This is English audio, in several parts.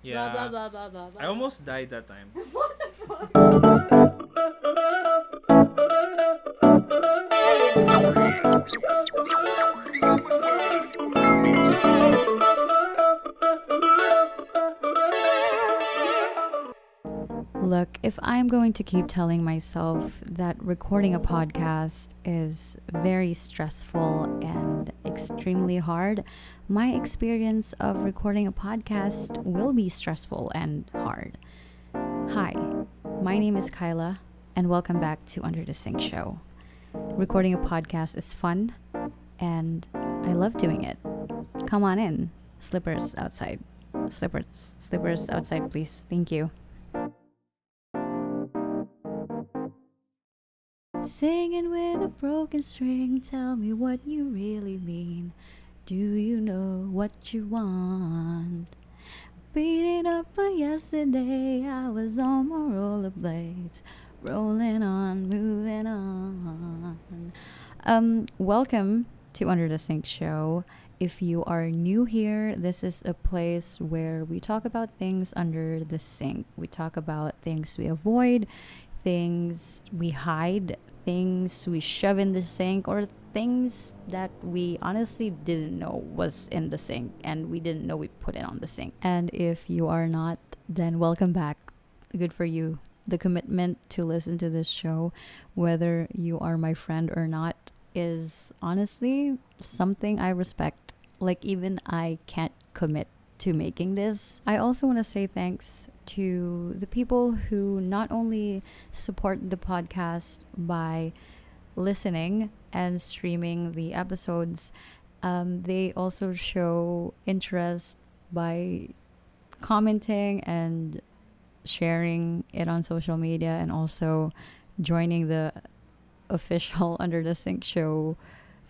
Blah blah Yeah. blah blah blah I blah. almost died that time. What the Look, if I'm going to keep telling myself that recording a podcast is very stressful and extremely hard, my experience of recording a podcast will be stressful and hard. Hi, my name is Kyla, and welcome back to Under the Sink Show. Recording a podcast is fun, and I love doing it. Come on in. Slippers outside. Slippers outside, please. Thank you. Singing with a broken string, tell me what you really mean. Do you know what you want? Beating up on yesterday, I was on my rollerblades, rolling on, moving on. Welcome to Under the Sink Show. If you are new here, this is a place where we talk about things under the sink. We talk about things we avoid, things we hide, things we shove in the sink, or things that we honestly didn't know was in the sink and we didn't know we put it on the sink. And if you are not, then welcome back. Good for you. The commitment to listen to this show, whether you are my friend or not, is honestly something I respect. Like, even I can't commit to making this. I also want to say thanks to the people who not only support the podcast by listening and streaming the episodes, they also show interest by commenting and sharing it on social media, and also joining the official Under the Sink Show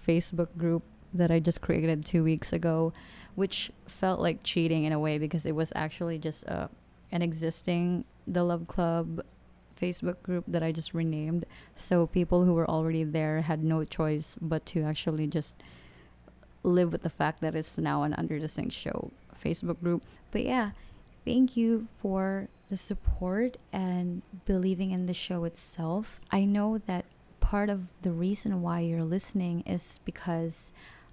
Facebook group that I just created 2 weeks ago, which felt like cheating in a way because it was actually just an existing The Love Club Facebook group that I just renamed. So people who were already there had no choice but to actually just live with the fact that it's now an Under the Sink Show Facebook group. But yeah, thank you for the support and believing in the show itself. I know that part of the reason why you're listening is because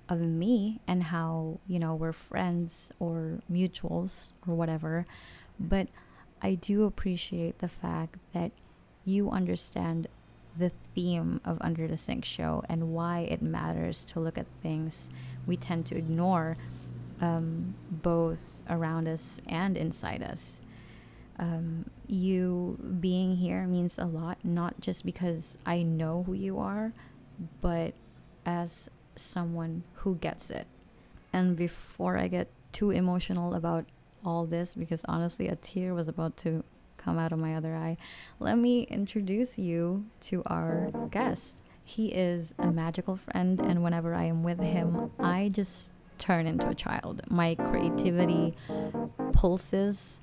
of me and how, we're friends or mutuals or whatever. But I do appreciate the fact that you understand the theme of Under the Sink Show and why it matters to look at things we tend to ignore, both around us and inside us. You being here means a lot, not just because I know who you are, but as someone who gets it. And before I get too emotional about all this, because honestly, a tear was about to come out of my other eye, let me introduce you to our guest. He is a magical friend, and whenever I am with him, I just turn into a child. My creativity pulses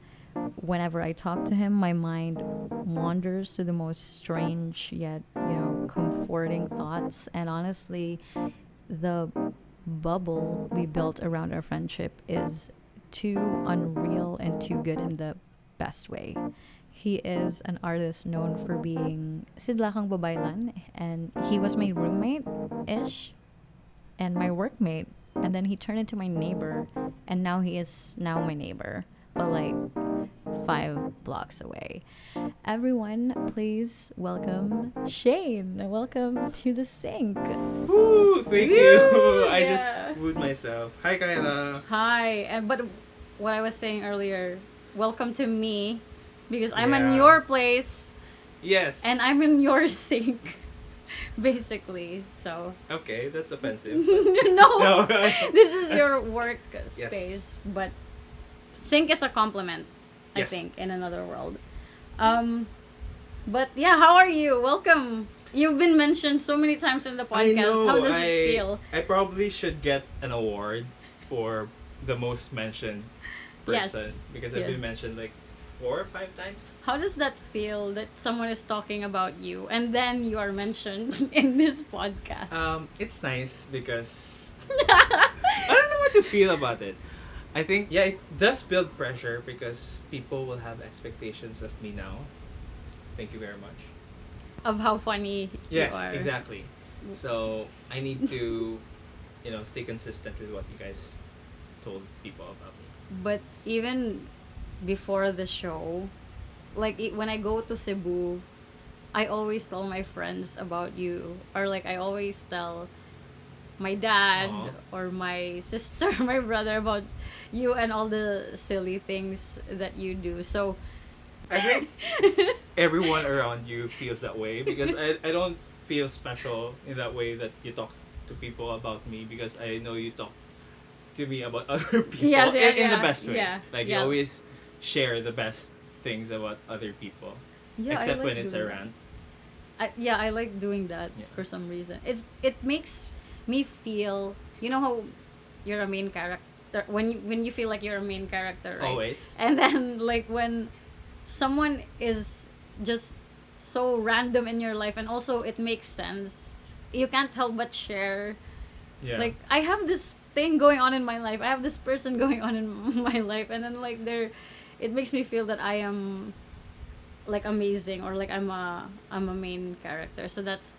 whenever I talk to him. My mind wanders to the most strange yet, comforting thoughts. And honestly, the bubble we built around our friendship is too unreal and too good in the best way. He is an artist known for being Sidlakang Babaylan, and he was my roommate ish and my workmate. And then he turned into my neighbor, and now he is now my neighbor, but like 5 blocks away. Everyone, please welcome Shane. Welcome to the sink. Woo! Thank you. Woo! I just Yeah. wooed myself. Hi, Kyla. Hi, and but what I was saying earlier, welcome to me, because I'm in Yeah. your place and Yes. I'm in your sink, basically. So Okay, that's offensive. But no, no. this is your work Yes. space, but sink is a compliment, I Yes. think, in another world. Um, but yeah, how are you? Welcome. You've been mentioned so many times in the I podcast. How know. does it I feel? I probably should get an award for the most mentioned person Yes. because I've Yeah. been mentioned like 4 or 5 times. How does that feel that someone is talking about you and then you are mentioned in this podcast? It's nice because I don't know what to feel about it. I think yeah, it does build pressure because people will have expectations of me now. Thank you very much. Of how funny you Yes, are. exactly. So I need to, stay consistent with what you guys told people about me. But even before the show, like when I go to Cebu, I always tell my friends about you, or like I always tell my Aw. dad or my sister, my brother about you and all the silly things that you do. So I think everyone around you feels that way because I don't feel special in that way that you talk to people about me because I know you talk to me about other people yes, yeah, in the yeah, best way. yeah, Like you yeah, always share the best things about other people, yeah. I except like when it's a doing that. rant. Yeah, I like doing that Yeah. for some reason. It makes me feel, you know how you're a main character when you feel like you're a main character, right? Always. And then like when someone is just so random in your life and also it makes sense, you can't help but share. Yeah. Like I have this thing going on in my life. I have this person going on in my life, and then like it makes me feel that I am like amazing, or like I'm a main character. So that's,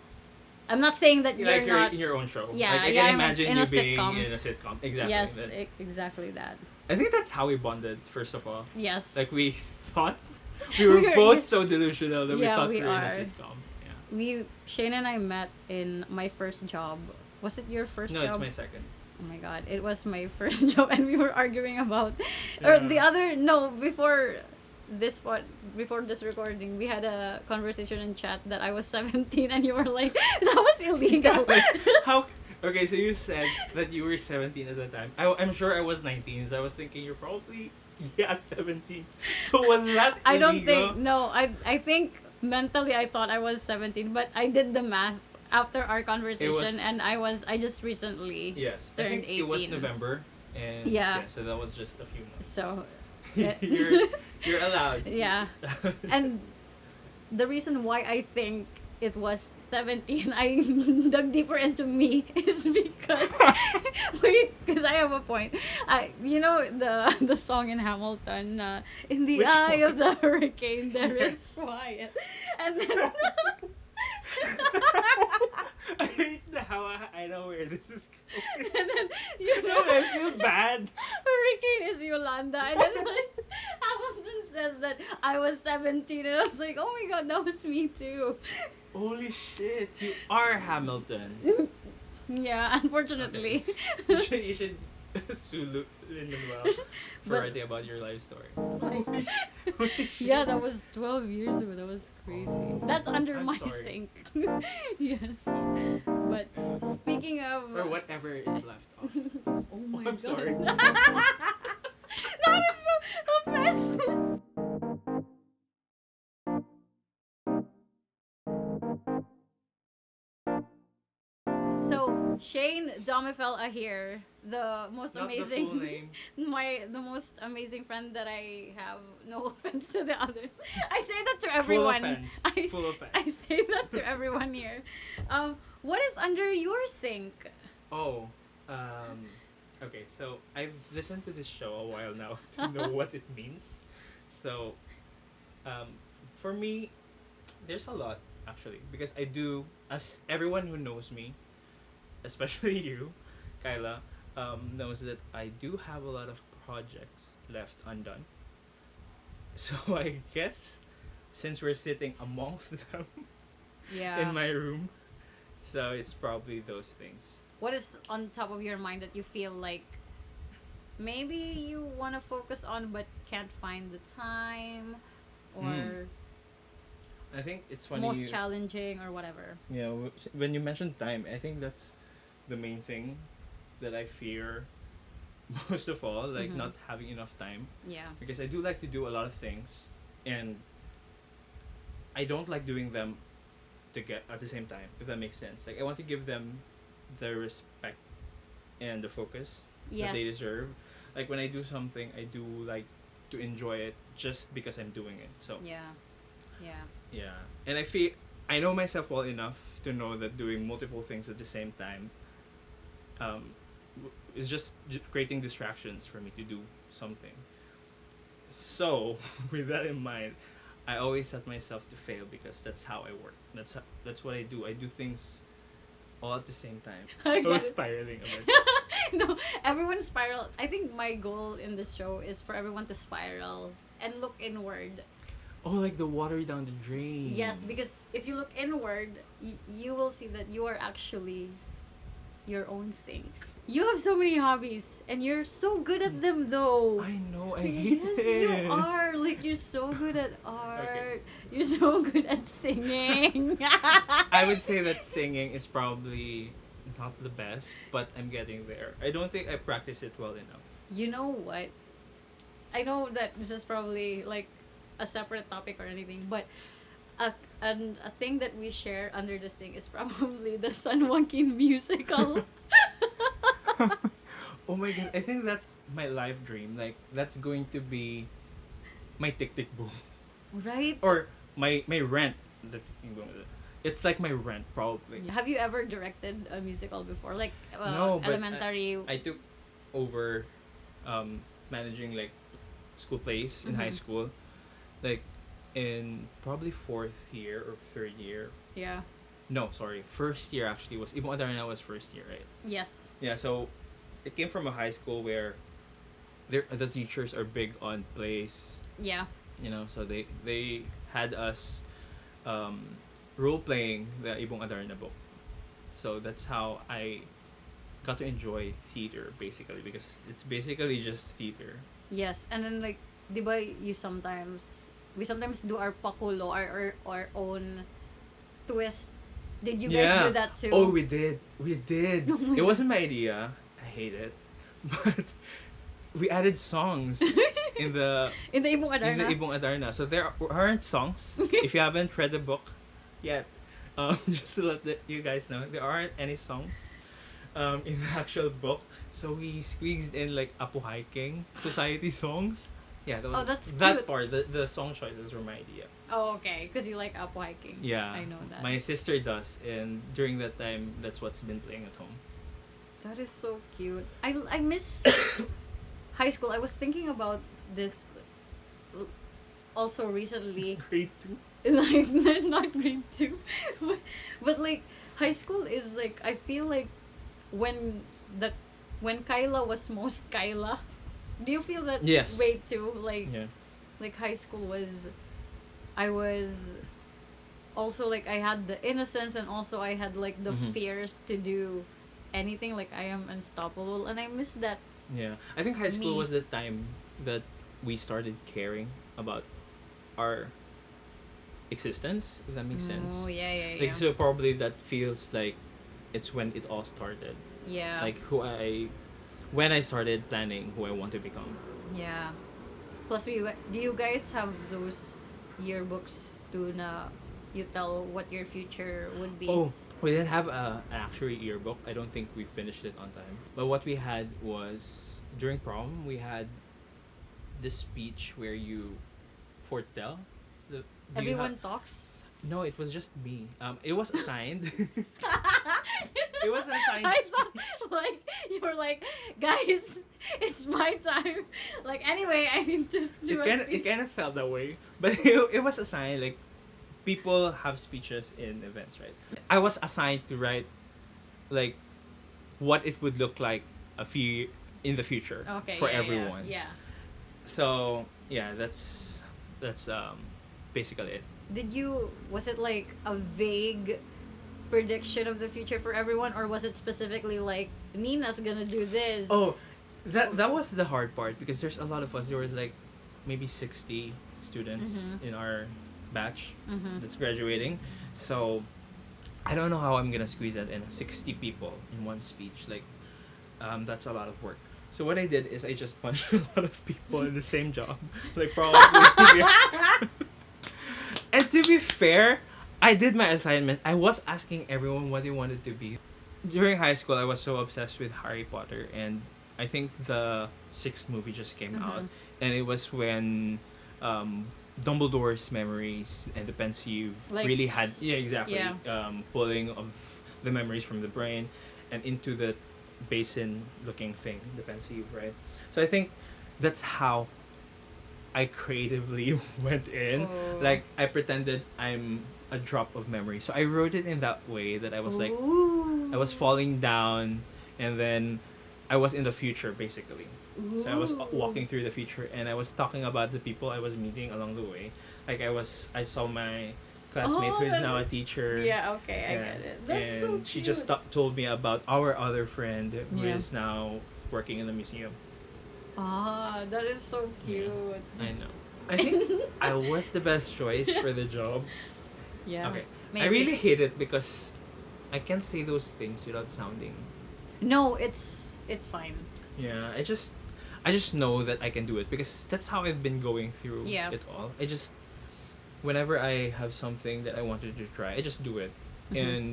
I'm not saying that you're Like you're not. in your own show. Like Yeah, I yeah, can I'm imagine in a you being sitcom. in a sitcom. Exactly. Yes, That's. exactly that. I think that's how we bonded. First of all, like Yes. we thought we were Yeah, both so delusional that we yeah, thought we we were in a are. sitcom. Yeah. Shane and I met in my first job. Was it your first No, it's job? my second. Oh my god, it was my first job, and we were arguing about, or Yeah. the other, no, this what before this recording, we had a conversation in chat that I was 17, and you were like, that was illegal. Like, how? Okay, so you said that you were 17 at the time. I'm sure I was 19, so I was thinking you're probably, yeah, 17. So was that I don't think, illegal? no, I think mentally I thought I was 17, but I did the math after our It conversation, was, and I just recently yes, I turned think it was 18. November, and Yeah. yeah, so that was just a few months. So, you're you're allowed. yeah. And the reason why I think it was 17, I dug deeper into me, is because wait, because I have a point. You know the song in Hamilton, in the Which eye one? of the hurricane there is Yes. quiet, and then I hate how I know where this is going. and then you And know I feel bad. hurricane is Yolanda, and then like Hamilton says that I was 17, and I was like, oh my god, that was me too. Holy shit, you are Hamilton. Yeah, unfortunately. You should sue Lin Manuel for But writing about your life story. like, Holy shit. yeah, that was 12 years ago. That was crazy. That's under I'm my sorry. sink. Yes. But speaking of. Or whatever is left of. Oh my I'm god. sorry. That is so offensive. So Shane Domifel Ahir, the most Not the amazing, full name. the most amazing friend that I have. No offense to the others. I say that to Full everyone. offense. I, Full offense. I say that to everyone here. What is under your sink? Oh, okay. So I've listened to this show a while now to know what it means. So, um, for me, there's a lot actually because I do, as everyone who knows me, especially you, Kyla, knows that I do have a lot of projects left undone. So I guess since we're sitting amongst them Yeah. in my room, so it's probably those things. What is on top of your mind that you feel like maybe you want to focus on but can't find the time, or I think it's funny. most challenging, or whatever? Yeah, when you mentioned time, I think that's the main thing that I fear most of all, like Mhm. not having enough time. Yeah. Because I do like to do a lot of things, and I don't like doing them to get at the same time. If that makes sense, like I want to give them the respect and the focus that they Yes. deserve. Like when I do something, I do like to enjoy it just because I'm doing it. So Yeah. Yeah. yeah, and I know myself well enough to know that doing multiple things at the same time, um, it's just creating distractions for me to do something. So with that in mind, I always set myself to fail because that's how I work. That's what I do. I do things all at the same time. I I was get it. spiraling a bit. No, everyone spiral. I think my goal in this show is for everyone to spiral and look inward. Oh, like the water down the drain. Yes, because if you look inward, you will see that you are actually your own sink. You have so many hobbies, and you're so good at them, though. I know. I hate Yes, it. you are. Like, you're so good at art. Okay. You're so good at singing. I would say that singing is probably not the best, but I'm getting there. I don't think I practice it well enough. You know what? I know that this is probably like a separate topic or anything, but a thing that we share under this thing is probably the San Joaquin musical. Oh my god, I think that's my life dream. Like that's going to be my tick tick boom. Right? Or my rent. That's it's like my rent probably. Have you ever directed a musical before? Like No, but elementary. I took over managing like school plays in high Mhm. school. Like in probably fourth year or third year. Yeah. No, sorry. First year actually was Ibon Adarna was first year, right? Yes. Yeah, so it came from a high school where the teachers are big on plays, Yeah. so they had us um, role playing the Ibong Adarna book. So that's how I got to enjoy theater basically because it's basically just theater. Yes. And then like, di ba we sometimes do our pakulo, our own twist. Did you guys do that too? Oh, we did. We did. Oh my It wasn't my idea. I hate it. But we added songs in the In the Ibong in the Adarna? Ibong Adarna. So there aren't songs. If you haven't read the book yet, just to let you guys know, there aren't any songs in the actual book. So we squeezed in like Apo Hiking Society songs. Yeah, that was Oh, that's that cute. part. The song choices were my idea. Oh, okay. Because you like up hiking. Yeah, I know that. my sister does, and during that time, that's what's been playing at home. That is so cute. I miss high school. I was thinking about this l- also recently. Grade 2. Like, not grade 2. But like, high school is like, I feel like when the when Kyla was most Kyla. Do you feel that Yes. way too? Yeah. Like high school was, I was also like, I had the innocence, and also I had like the Mhm. fears to do anything. Like, I am unstoppable, and I miss that. Yeah. I think high school Me. was the time that we started caring about our existence, if that makes sense. Oh, yeah. Like so probably that feels like it's when it all started. Yeah. Like when I started planning who I want to become. Yeah. Plus, do you guys have those yearbooks too na you tell what your future would be? Oh, we didn't have an actual yearbook. I don't think we finished it on time. But what we had was during prom we had this speech where you foretell the. Do you Everyone have- talks. No, it was just me. It was assigned. It was an assigned I speech. thought like you were like, guys, it's my time. Like, anyway, I need to do a It speech. kind of felt that way, but it was assigned like people have speeches in events, right? I was assigned to write like what it would look like a few in the future Okay. for yeah, everyone. Yeah. So yeah, that's basically it. Was it like a vague prediction of the future for everyone, or was it specifically like Nina's gonna do this? Oh, that was the hard part because there's a lot of us. There was like maybe 60 students Mhm. in our batch Mm-hmm. that's graduating. So I don't know how I'm gonna squeeze that in 60 people in one speech. Like, that's a lot of work. So what I did is I just punched a lot of people in the same job, like probably. And to be fair, I did my assignment. I was asking everyone what they wanted to be. During high school, I was so obsessed with Harry Potter, and I think the sixth movie just came out, Mhm. and it was when Dumbledore's memories and the Pensieve Like, really had exactly yeah. pulling of the memories from the brain and into the basin looking thing, the Pensieve, right? So I think that's how I creatively went in. Oh. Like I pretended I'm a drop of memory. So I wrote it in that way that I was like I was Ooh. falling down, and then I was in the future basically. So I was Ooh. walking through the future, and I was talking about the people I was meeting along the way. Like I saw my classmate Oh, who is now a teacher. yeah, okay, I Yeah, get it. That's so and she just cute. told me about our other friend who Yeah. is now working in the museum. Ah, that is so Yeah, cute. I know. I think I was the best choice for the job. Yeah, Okay, I maybe. really hate it because I can't say those things without sounding. No, it's fine. Yeah, I just know that I can do it because that's how I've been going through Yeah. it all. I just whenever I have something that I wanted to try, I just do it, Mhm. and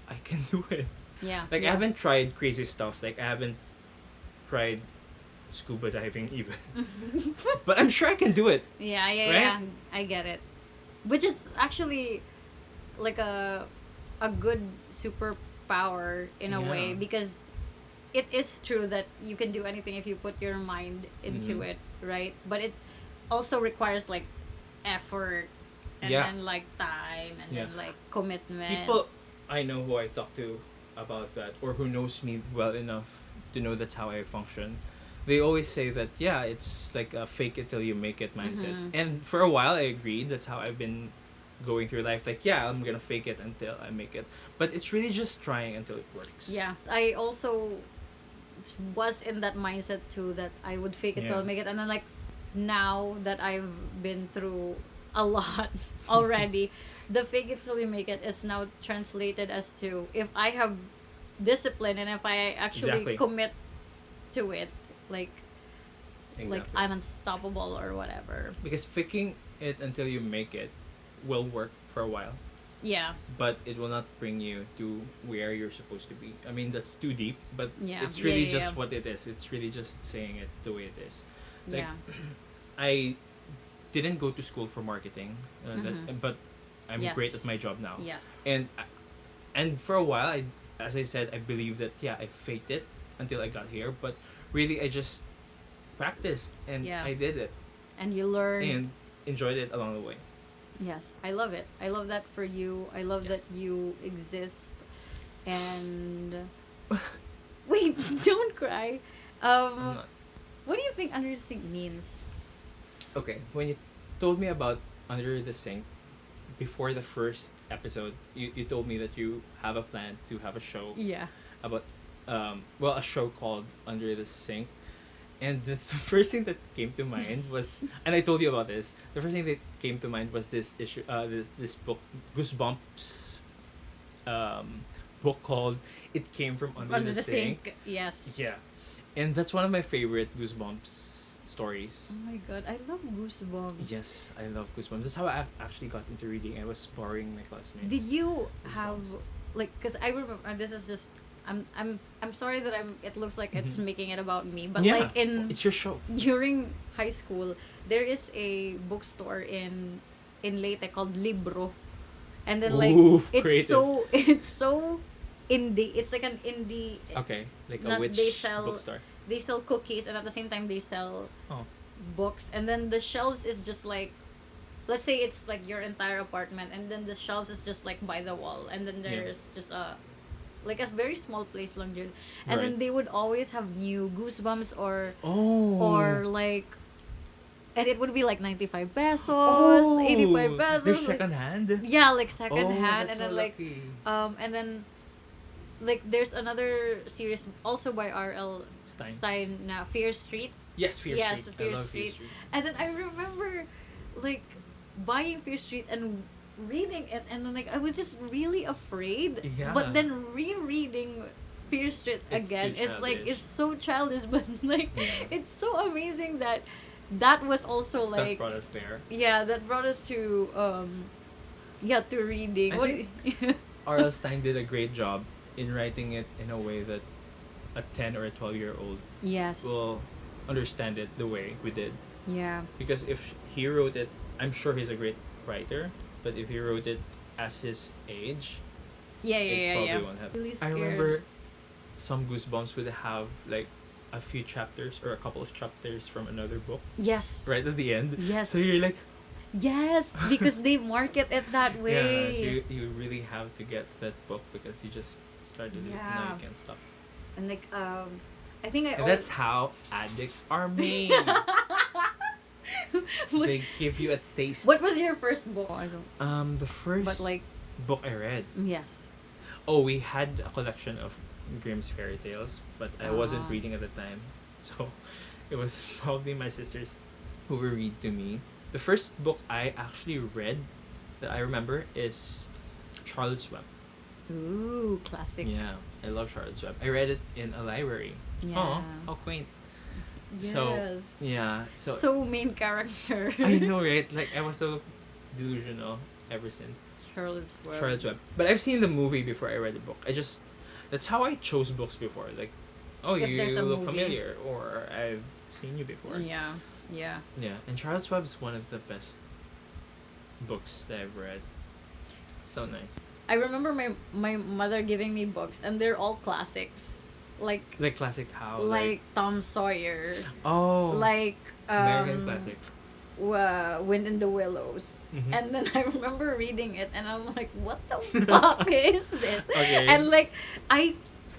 I can do it. Yeah. Like I Yeah. haven't tried crazy stuff. Like I haven't tried scuba diving even, but I'm sure I can do it, Yeah, yeah, right? yeah. I get it. Which is actually like a good superpower in a Yeah. way, because it is true that you can do anything if you put your mind into Mm-hmm. it, right? But it also requires like effort, and Yeah. then like time, and Yeah. then like commitment. People I know who I talk to about that, or who knows me well enough to know that's how I function, they always say that yeah, it's like a fake it till you make it mindset. Mm-hmm. And for a while, I agreed. That's how I've been going through life. Like yeah, I'm gonna fake it until I make it. But it's really just trying until it works. Yeah, I also was in that mindset too, that I would fake it till Yeah. I make it, and then like now that I've been through a lot already, the fake it till you make it is now translated as to, if I have discipline and if I actually Exactly. commit to it, like Exactly. I'm unstoppable or whatever. Because faking it until you make it will work for a while, Yeah, but it will not bring you to where you're supposed to be. I mean, that's too deep, but yeah, it's yeah, really yeah, yeah, just what it is. It's really just saying it the way it is. Like, yeah. I didn't go to school for marketing, Mm-hmm. but I'm great at Yes, my job now. yes. And for a while, as I said, I believe that yeah, I faked it until I got here, but really I just practiced and Yeah, I did it and you learned. and enjoyed it along the way. Yes, I love it. I love that for you. I love that Yes. you exist. And wait, don't cry. I'm Um, not. what do you think under the sink means? Okay, when you told me about Under the Sink before the first episode, you told me that you have a plan to have a show Yeah. about, well, a show called Under the Sink. And the first thing that came to mind was, and I told you about this. The first thing that came to mind was this issue, this book, Goosebumps, um, book called "It Came from Under Under the the Sink." sink. Yes. Yeah, and that's one of my favorite Goosebumps stories. Oh my god, I love Goosebumps. Yes, I love Goosebumps. That's how I actually got into reading. I was borrowing my Did classmates' you have Goosebumps. like? Cause I remember, this is just. I'm sorry that I'm. It looks like it's Mhm. making it about me, but Yeah, like in it's your show. during high school, there is a bookstore in Leyte called Libro, and then like Ooh, it's creative. so it's so indie. It's like an indie. Okay, like a Not they witch sell bookstore. they sell cookies, and at the same time they sell Oh, books, and then the shelves is just like, let's say it's like your entire apartment, and then the shelves is just like by the wall, and then yeah. there's just a like a very small place lang dyan. And Right. then they would always have new Goosebumps, Oh. or like, and it would be like 95 pesos, 85 Oh, they're pesos, like, second hand. yeah, like second Oh, hand. that's And so then like lucky. and then like there's another series also by R.L. Stein. Stein na Fear Street. Yes, Fear Yes, Street. I Fear love Fear Street. Street. And then I remember like buying Fear Street and reading it, and then like I was just really afraid. Yeah. But then rereading Fear Street It's again too is like, childish. it's so childish, but like Yeah. it's so amazing that that was also That like, brought us there. yeah, that brought us to yeah, to reading. I What think R.L. Stein did a great job in writing it in a way that a 10 or a 12-year-old yes. will understand it the way we did. Yeah. Because if he wrote it, I'm sure he's a great writer, but if he wrote it as his age, Yeah, it yeah, yeah, probably yeah. won't happen. Really I scared. remember some Goosebumps would have like a few chapters or a couple of chapters from another book Yes. right at the end. Yes. So you're like, Yes, because they market it that yeah. So way. you really have to get that book because you just started it. Now Yeah. you can't stop. And like I think I And that's how addicts are made. They give you a taste. What was your first book? I don't. The first But like book I read. yes. Oh, we had a collection of Grimm's fairy tales, but I wasn't Ah. reading at the time. So it was probably my sisters who would read to me. The first book I actually read that I remember is Charlotte's Web. Ooh, classic. Yeah, I love Charlotte's Web. I read it in a library. Yeah. Oh, how quaint. Yes. So, yeah. So main character. I know, right? Like, I was so delusional ever since Charlotte's Web. Charlotte's Web. But I've seen the movie before I read the book. That's how I chose books before. Like, oh, If you there's a look movie. familiar, or I've seen you before. Yeah. Yeah. Yeah, and Charlotte's Web is one of the best books that I've read. So nice. I remember my mother giving me books and they're all classics. Like Classic how? like Tom Sawyer. Oh. Like American classic. Wind in the Willows. Mhm. And then I remember reading it and I'm like, what the fuck is this? Okay. And like I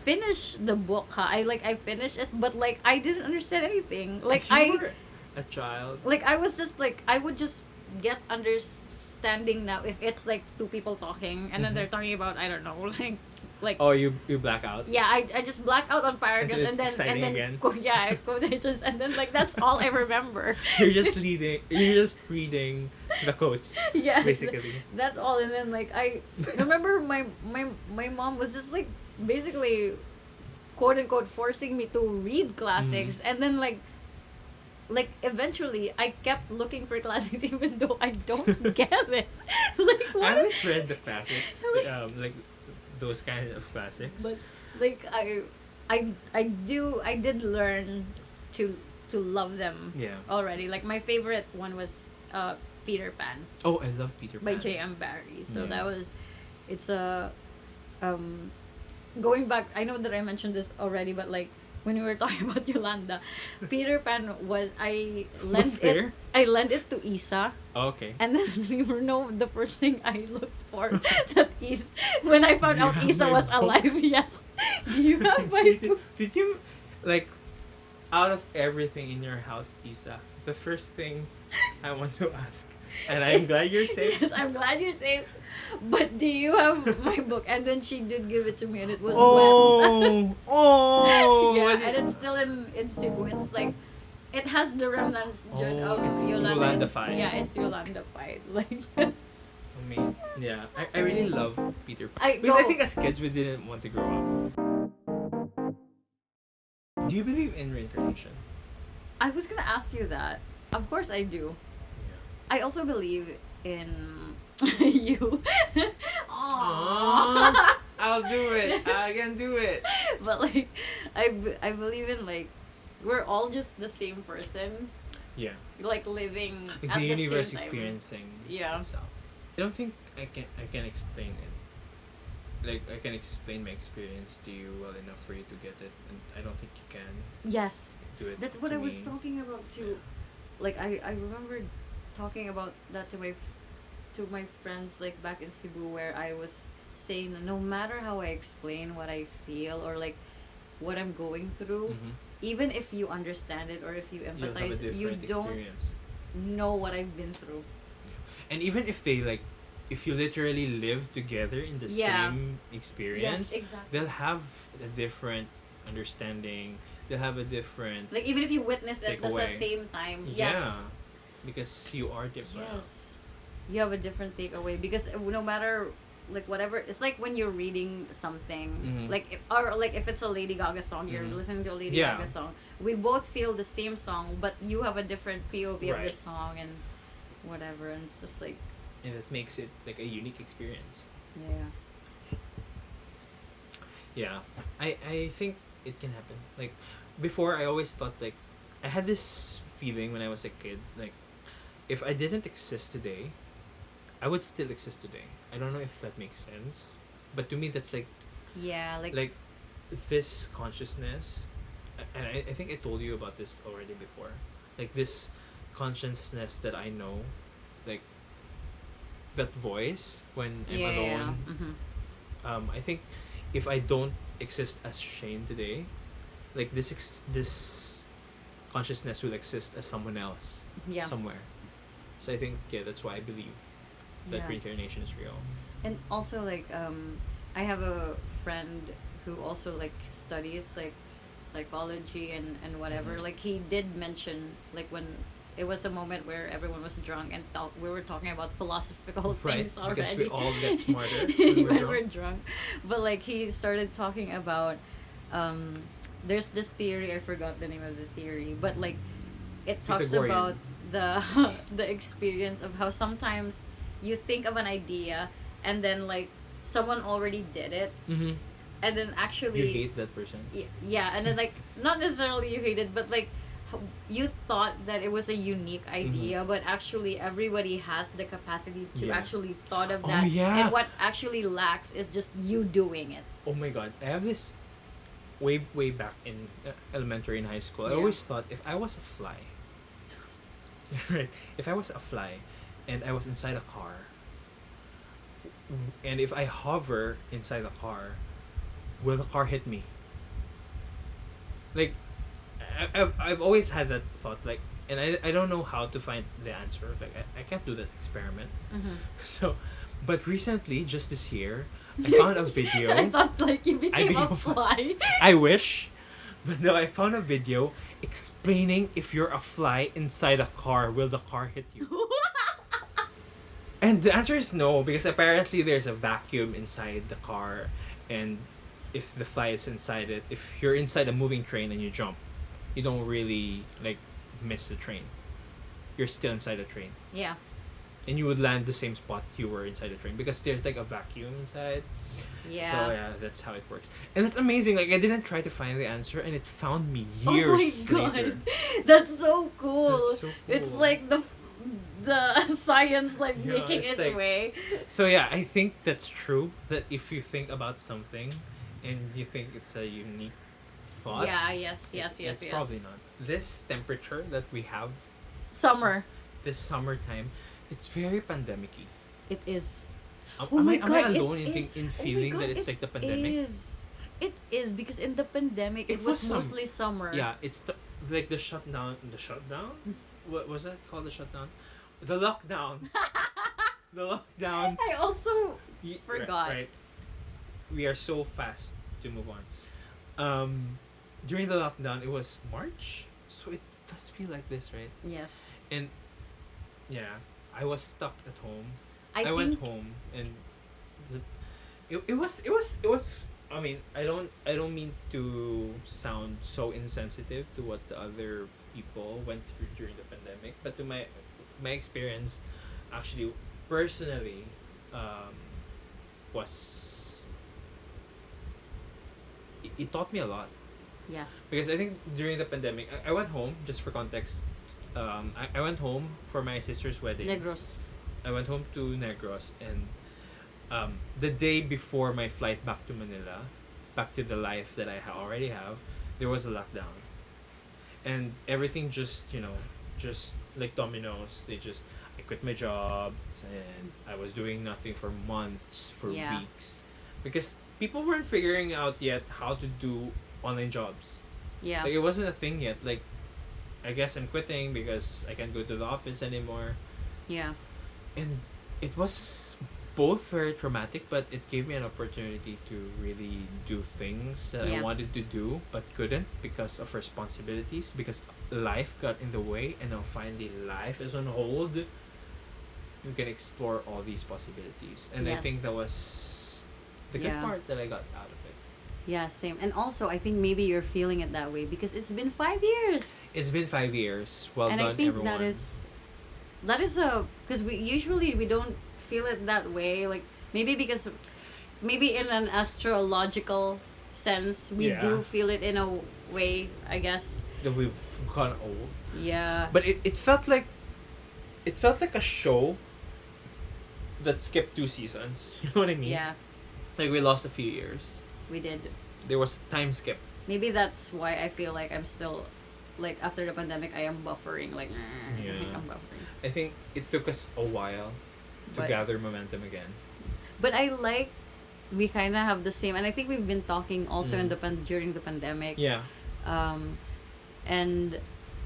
finished the book, I finished it, but like I didn't understand anything. Like If you were a child. like I was just like I would just get understanding now if it's like two people talking and then Mhm. they're talking about I don't know like Oh, you black out. yeah, I just black out on paragraphs Until it's and exciting then again. Quotations and then like that's all I remember. You're just reading the quotes. Yeah, Basically. that's all. And then like I remember my mom was just like basically quote unquote forcing me to read classics, Mhm. and then like eventually I kept looking for classics even though I don't get it. Like I what? haven't read the classics. Like those kind of classics. But like I did learn to love them Yeah. already. Like my favorite one was Peter Pan Oh, I love Peter Pan. by J.M. Barrie. So Yeah. that was it's a going back. I know that I mentioned this already, but like when we were talking about Yolanda, Peter Pan was Was there? I lent it to Isa. Oh, okay. And then you know the first thing I looked for that is when I found Do you out have Isa my was book? alive. Yes. Do you have my book? Did you like out of everything in your house, Isa? The first thing I want to ask, and I'm glad you're safe. Yes, I'm glad you're safe. But do you have my book? And then she did give it to me, and it was wet. Oh, oh. Yeah, what and did- it's still in Cebu. It's like it has the remnants of it's Yolanda. Yolandified. Yeah, it's Yolandified. Like I mean, yeah, I really love Peter Pan. I Because I go- think as kids we didn't want to grow up. Do you believe in reincarnation? I was gonna ask you that. Of course I do. I also believe in you. Aww. I'll do it. I can do it. But like, I believe in like, we're all just the same person, Yeah. like living Like at the the universe same time. experiencing Yeah. itself. I don't think I can explain it. Like I can explain my experience to you well enough for you to get it, and I don't think you can Yes, do it. that's what to I was me. talking about too. Like I remember talking about that to my friends like back in Cebu where I was saying that no matter how I explain what I feel or like what I'm going through, Mhm. even if you understand it or if you You'll have a empathize, you different don't experience. know what I've been through. And even if they like, if you literally live together in the Yeah. same experience, Yes, exactly. they'll have a different understanding. They'll have a different Like even if you witness it at the takeaway. same time, Yeah, yes, because you are different. yes, you have a different takeaway because no matter like whatever, it's like when you're reading something Mhm. like if it's a Lady Gaga song, you're Mhm. listening to a Lady Yeah. Gaga song. We both feel the same song, but you have a different POV of the Right. song and whatever, and it's just like And it makes it like a unique experience. yeah, Yeah, I think it can happen. Like before, I always thought like I had this feeling when I was a kid, like if I didn't exist today, I would still exist today. I don't know if that makes sense, but to me that's like yeah, like like this consciousness, and I think I told you about this already before, like this consciousness that I know, like that voice when I'm Yeah, yeah, yeah. alone. I think if I don't exist as Shane today, like this consciousness will exist as someone else Yeah. somewhere. So I think that's why I believe that Yeah. reincarnation is real. And also like I have a friend who also like studies like psychology and whatever. Mhm. Like he did mention like when it was a moment where everyone was drunk and we were talking about philosophical Right, things because we already all get smarter when we're when drunk. we're drunk. But like he started talking about um there's this theory, I forgot the name of the theory, but like it talks about Pythagorean. the the experience of how sometimes you think of an idea and then like someone already did it, Mm-hmm. and then You actually hate that person. yeah, and then like not necessarily you hate it, but like you thought that it was a unique Mm-hmm. idea, but actually everybody has the capacity to Yeah. actually thought of Oh that, yeah. and what actually lacks is just you doing it. Oh my god. I have this way back in elementary and high school. I Yeah. always thought if I was a fly, right? If I was a fly, and I was inside a car, and if I hover inside the car, will the car hit me? Like, I've always had that thought. Like, and I don't know how to find the answer. Like, I can't do that experiment. Mm-hmm. So, but recently, just this year, I found a video. I thought like you I became a became a fly. I wish. But no, I found a video explaining if you're a fly inside a car, will the car hit you? And the answer is no, because apparently there's a vacuum inside the car, and if the fly is inside it, if you're inside a moving train and you jump, you don't really like miss the train. You're still inside the train, Yeah. and you would land the same spot you were inside the train because there's like a vacuum inside. Yeah. So yeah, that's how it works, and it's amazing. Like I didn't try to find the answer, and it found me Oh my years god. later. That's so cool. That's so It's cool. like the science like Yeah, making it's its like- way. So yeah, I think that's true. That if you think about something, and you think it's a unique thought, Yeah, yes, yes, yes, it's yes. probably not. This temperature that we have Summer. this summertime, it's very pandemic-y. It is. Am, Oh am my I am I god, it alone is. in Oh my feeling god, that it's like the pandemic? Is. It is because in the pandemic It it was was some- mostly summer. Yeah, it's like the shutdown. The shutdown. Mm. What was that called? The shutdown. The lockdown. The lockdown. I also Ye- forgot. Right. We are so fast to move on. During the lockdown, it was March, so it does feel like this, right? Yes. And yeah, I was stuck at home. I went think home, and it was. I mean, I don't mean to sound so insensitive to what the other people went through during the pandemic, but to my experience, actually, personally, um, was it taught me a lot. yeah. Because I think during the pandemic, I went home, just for context. I went home for my sister's wedding. Negros. I went home to Negros, and the day before my flight back to Manila, back to the life that I already have, there was a lockdown. And everything just, just like dominoes. I quit my job, and I was doing nothing for months, for Yeah. weeks. Because people weren't figuring out yet how to do online jobs. Yeah. Like, it wasn't a thing yet. Like, I guess I'm quitting because I can't go to the office anymore. Yeah. And it was both very traumatic, but it gave me an opportunity to really do things that I Yeah. wanted to do but couldn't because of responsibilities, because life got in the way, and now finally life is on hold. You can explore all these possibilities, and I think Yes. that was the good Yeah. part that I got out of it. Yeah, same. And also, I think maybe you're feeling it that way because it's been 5 years. It's been 5 years. Well And done, I think everyone. that is a because we don't feel it that way. Like maybe because maybe in an astrological sense we Yeah. do feel it in a way. I guess. That we've gone old, Yeah. but it felt like a show that skipped 2 seasons. You know what I mean? Yeah, Like, we lost a few years. we did. there was time skip. Maybe that's why I feel like I'm still, like, after the pandemic, I am buffering. Like, Yeah. I'm buffering. I think it took us a while to But, gather momentum again. but I like, we kind of have the same, and I think we've been talking also in the during the pandemic. Yeah. And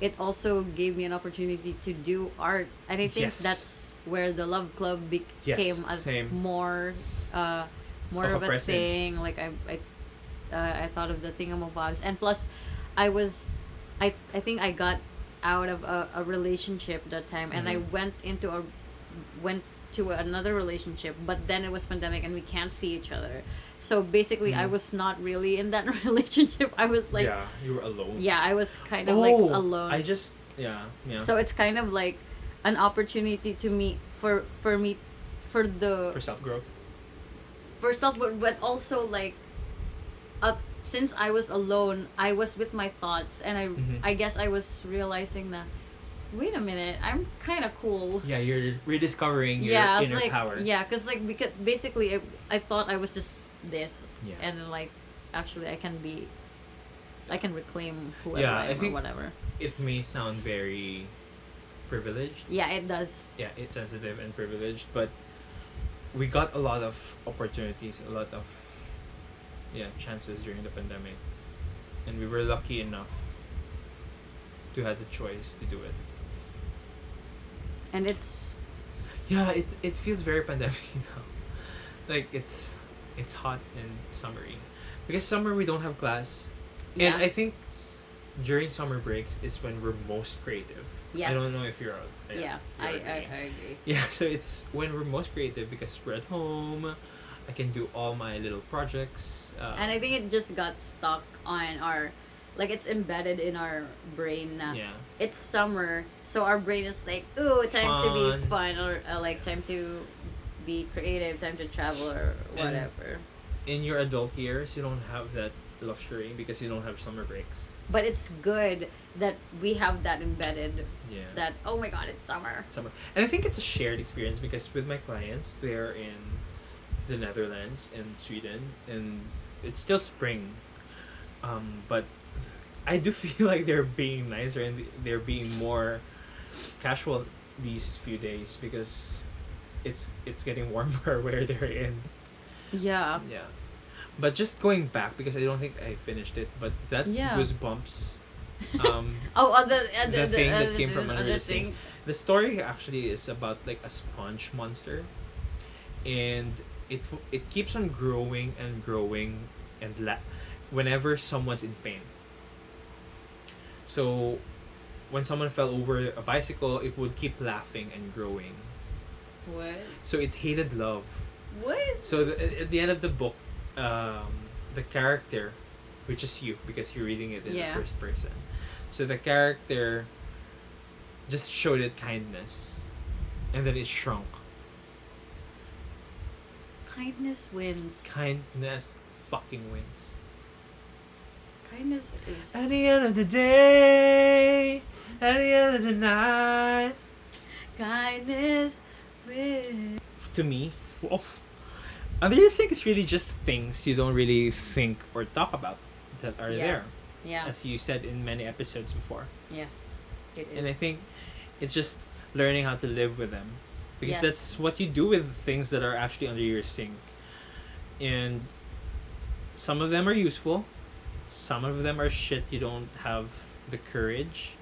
it also gave me an opportunity to do art, and I think Yes. that's where the love club became a same. more more Of of a a presence. thing. Like I thought of the thingamabobs, and plus I was I think I got out of a relationship that time, and I went to another relationship, but then it was pandemic and we can't see each other. So basically, I was not really in that relationship. I was like, yeah, you were alone. yeah, I was kind of like alone. I just yeah. So it's kind of like an opportunity to meet for me for the for self growth. for self, but also like since I was alone, I was with my thoughts, and I guess I was realizing that, wait a minute, I'm kind of cool. Yeah, you're rediscovering your Yeah, I was inner like, power. yeah, because like because basically I thought I was just this, Yeah. and like actually I can reclaim whoever Yeah, I I am or think- whatever. It may sound very privileged. Yeah, it does. Yeah, it's sensitive and privileged, but we got a lot of opportunities, a lot of chances during the pandemic, and we were lucky enough to have the choice to do it. And it's Yeah, it feels very pandemic now. Like it's hot and summery, because summer we don't have class, yeah. and I think during summer breaks is when we're most creative. Yes. I don't know if you're Yeah, you're I agreeing. agree. Yeah, so it's when we're most creative because we're at home. I can do all my little projects. And I think it just got stuck on our, like, it's embedded in our brain na yeah, it's summer, so our brain is like, ooh, time to be Fun. fun, or like time to be creative, time to travel or And- whatever. in your adult years, you don't have that luxury because you don't have summer breaks. But it's good that we have that embedded. Yeah. That, oh my god, it's summer. Summer, and I think it's a shared experience because with my clients, they're in the Netherlands and Sweden, and it's still spring. But I do feel like they're being nicer and they're being more casual these few days because it's getting warmer where they're in. Yeah. Yeah. But just going back because I don't think I finished it, but that Yeah. Goosebumps, Oh, the thing that came from this under other the sink. thing. The story actually is about like a sponge monster, and it keeps on growing and growing, and whenever someone's in pain. So, when someone fell over a bicycle, it would keep laughing and growing. What? So it hated love. What? So at the end of the book, the character, which is you because you're reading it in Yeah. the first person, so the character just showed it kindness, and then it shrunk. Kindness wins. Kindness fucking wins. Kindness is. At the end of the day, at the end of the night. Kindness wins. To me, well, under the sink is really just things you don't really think or talk about that are Yeah. there, Yeah. as you said in many episodes before. Yes. It is. And I think it's just learning how to live with them, because Yes. that's what you do with things that are actually under your sink. And some of them are useful, some of them are shit you don't have the courage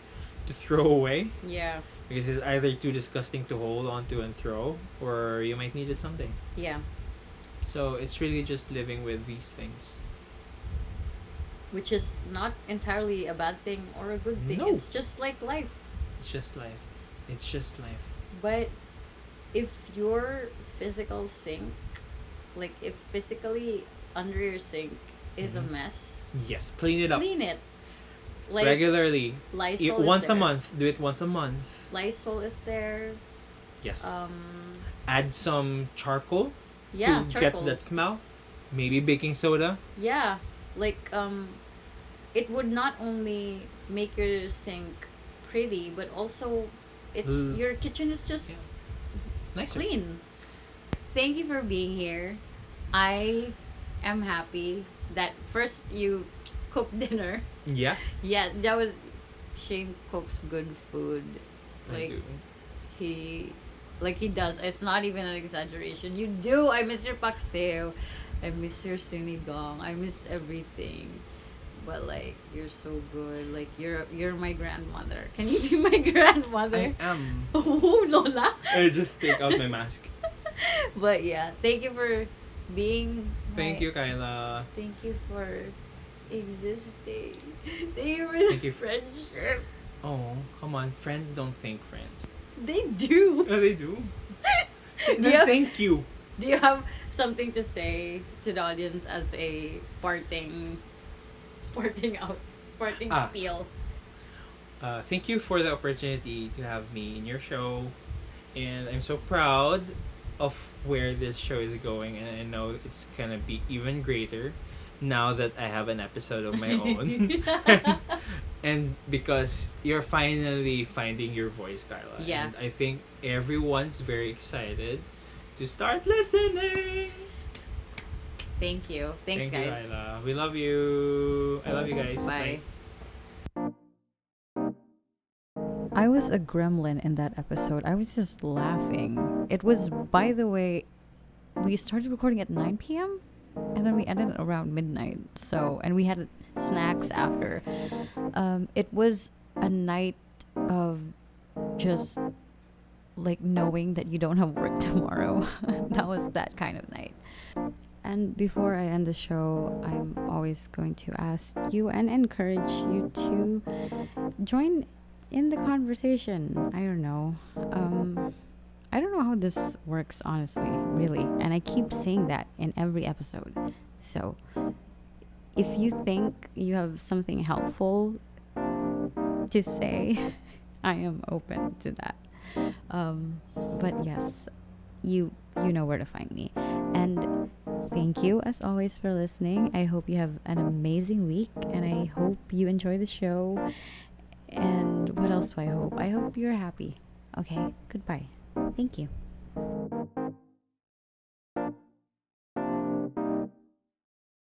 to throw away Yeah. because it's either too disgusting to hold onto and throw, or you might need it someday. Yeah. So it's really just living with these things. Which is not entirely a bad thing or a good thing. No. It's just like life. It's just life. It's just life. But if your physical sink, like if physically under your sink is a Mhm. mess, Yes, clean it up clean it. Like regularly. Lysol is Once a there. month. Do it once a month. Lysol is there. Yes. Um. Add some charcoal Yeah. to Charcoal. get that smell. Maybe baking soda. Yeah. Like it would not only make your sink pretty, but also your kitchen is just Yeah. Nicer. clean. Thank you for being here. I am happy that first you cook dinner. Yes, Yeah, that was Shane cooks good food. I Like do. he like he does. It's not even an exaggeration. You do. I miss your pakseo. I miss your sinigang. I miss everything. But like you're so good. Like you're my grandmother. Can you be my grandmother? I am. Oh, Lola. I just take out my mask. But yeah, thank you for being Thank my. you, Kyla. Thank you for existing. Thank you for the Thank you. friendship. Oh, come on. Friends don't thank friends. They do. Oh, they do. Do you Then thank you. Do you have something to say to the audience as a parting out, parting Ah, spiel? thank you for the opportunity to have me in your show, and I'm so proud of where this show is going, and I know it's gonna be even greater now that I have an episode of my own. And because you're finally finding your voice, Carla, Yeah. and I think everyone's very excited to start listening. Thank you. Thanks, Thank you, guys. Kyla. We love you. I love you guys. Bye. Bye. I was a gremlin in that episode. I was just laughing. It was, by the way, we started recording at 9 p.m. and then we ended around midnight. So, and we had snacks after. It was a night of just like knowing that you don't have work tomorrow. That was that kind of night. And before I end the show, I'm always going to ask you and encourage you to join in the conversation. I don't know. I don't know how this works, honestly, really. And I keep saying that in every episode. So if you think you have something helpful to say, I am open to that. But yes, you know where to find me. And thank you as always for listening. I hope you have an amazing week and I hope you enjoy the show. And what else do I hope? I hope you're happy. Okay, goodbye. Thank you.